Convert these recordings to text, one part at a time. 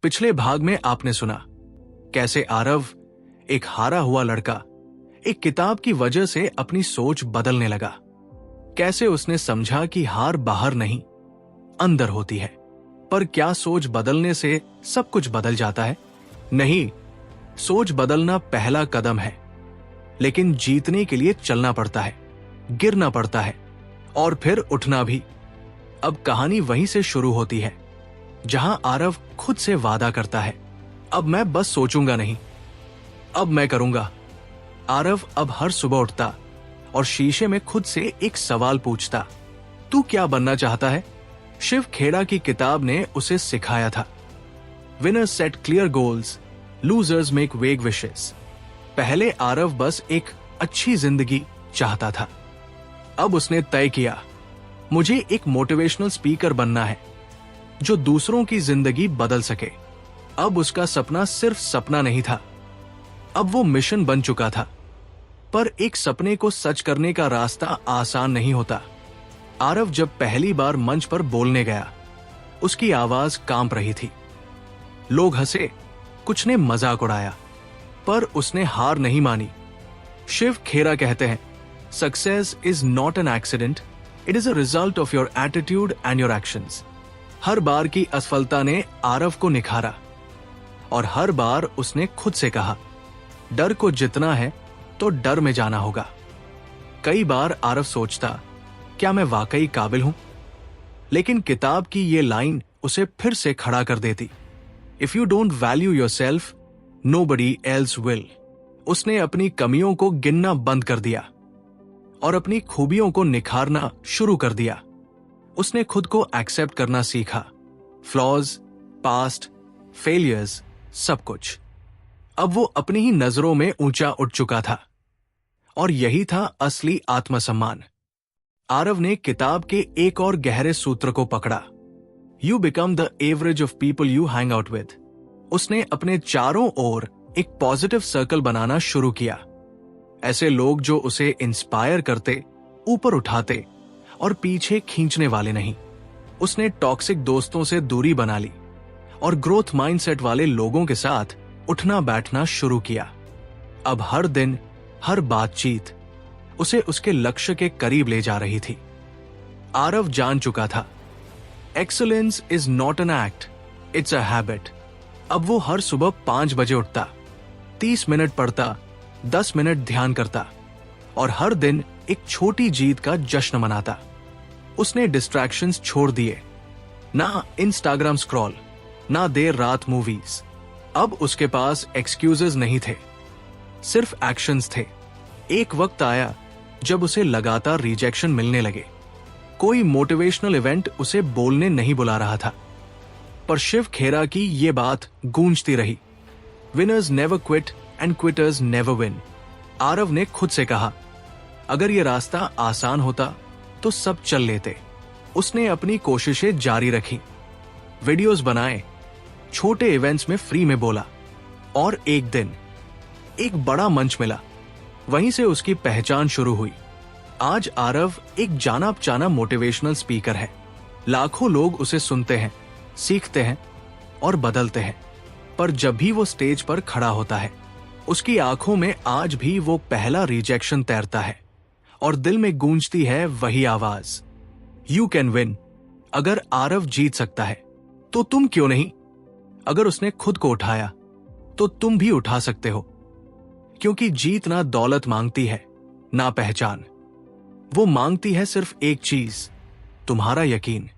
पिछले भाग में आपने सुना कैसे आरव, एक हारा हुआ लड़का, एक किताब की वजह से अपनी सोच बदलने लगा। कैसे उसने समझा कि हार बाहर नहीं, अंदर होती है। पर क्या सोच बदलने से सब कुछ बदल जाता है? नहीं, सोच बदलना पहला कदम है, लेकिन जीतने के लिए चलना पड़ता है, गिरना पड़ता है और फिर उठना भी। अब कहानी वहीं से शुरू होती है जहां आरव खुद से वादा करता है, अब मैं बस सोचूंगा नहीं, अब मैं करूंगा। आरव अब हर सुबह उठता और शीशे में खुद से एक सवाल पूछता, तू क्या बनना चाहता है? शिव खेड़ा की किताब ने उसे सिखाया था, winners set clear goals, losers make वेग विशेस। पहले आरव बस एक अच्छी जिंदगी चाहता था। अब उसने तय किया, मुझे एक मोटिवेशनल स्पीकर बनना है जो दूसरों की जिंदगी बदल सके। अब उसका सपना सिर्फ सपना नहीं था, अब वो मिशन बन चुका था। पर एक सपने को सच करने का रास्ता आसान नहीं होता। आरव जब पहली बार मंच पर बोलने गया, उसकी आवाज कांप रही थी। लोग हंसे, कुछ ने मजाक उड़ाया, पर उसने हार नहीं मानी। शिव खेरा कहते हैं, success is not an accident, it is a result of your attitude and your actions. हर बार की असफलता ने आरव को निखारा और हर बार उसने खुद से कहा, डर को जितना है तो डर में जाना होगा। कई बार आरव सोचता, क्या मैं वाकई काबिल हूं? लेकिन किताब की ये लाइन उसे फिर से खड़ा कर देती, if you don't value yourself, nobody else will. उसने अपनी कमियों को गिनना बंद कर दिया और अपनी खूबियों को निखारना शुरू कर दिया। उसने खुद को एक्सेप्ट करना सीखा, फ्लॉज, पास्ट, फेलियर्स, सब कुछ। अब वो अपनी ही नजरों में ऊंचा उठ चुका था और यही था असली आत्मसम्मान। आरव ने किताब के एक और गहरे सूत्र को पकड़ा, you become the average of people you hang out with. उसने अपने चारों ओर एक पॉजिटिव सर्कल बनाना शुरू किया, ऐसे लोग जो उसे इंस्पायर करते, ऊपर उठाते और पीछे खींचने वाले नहीं। उसने टॉक्सिक दोस्तों से दूरी बना ली और ग्रोथ माइंडसेट वाले लोगों के साथ उठना बैठना शुरू किया। अब हर दिन, हर बातचीत उसे उसके लक्ष्य के करीब ले जा रही थी। आरव जान चुका था, excellence is not an act, it's a habit. अब वो हर सुबह 5 बजे उठता, 30 मिनट पढ़ता, 10 मिनट ध्यान करता और हर दिन एक छोटी जीत का जश्न मनाता। उसने डिस्ट्रैक्शंस छोड़ दिए, ना इंस्टाग्राम स्क्रॉल, ना देर रात मूवीज। अब उसके पास एक्सक्यूजेस नहीं थे, सिर्फ एक्शंस थे। एक वक्त आया जब उसे लगातार रिजेक्शन मिलने लगे। कोई मोटिवेशनल इवेंट उसे बोलने नहीं बुला रहा था, पर शिव खेरा की ये बात गूंजती रही, winners never quit and quitters never win. Aarav ने खुद से कहा, अगर ये रास्ता आसान होता तो सब चल लेते। उसने अपनी कोशिशें जारी रखी, वीडियोस बनाए, छोटे इवेंट्स में फ्री में बोला और एक दिन एक बड़ा मंच मिला। वहीं से उसकी पहचान शुरू हुई। आज आरव एक जाना पहचाना मोटिवेशनल स्पीकर है। लाखों लोग उसे सुनते हैं, सीखते हैं और बदलते हैं। पर जब भी वो स्टेज पर खड़ा होता है, उसकी आंखों में आज भी वो पहला रिजेक्शन तैरता है और दिल में गूंजती है वही आवाज, यू कैन विन। अगर आरव जीत सकता है तो तुम क्यों नहीं? अगर उसने खुद को उठाया तो तुम भी उठा सकते हो, क्योंकि जीत ना दौलत मांगती है, ना पहचान। वो मांगती है सिर्फ एक चीज, तुम्हारा यकीन।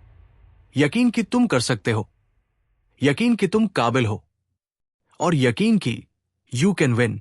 यकीन कि तुम कर सकते हो, यकीन कि तुम काबिल हो और यकीन कि यू कैन विन।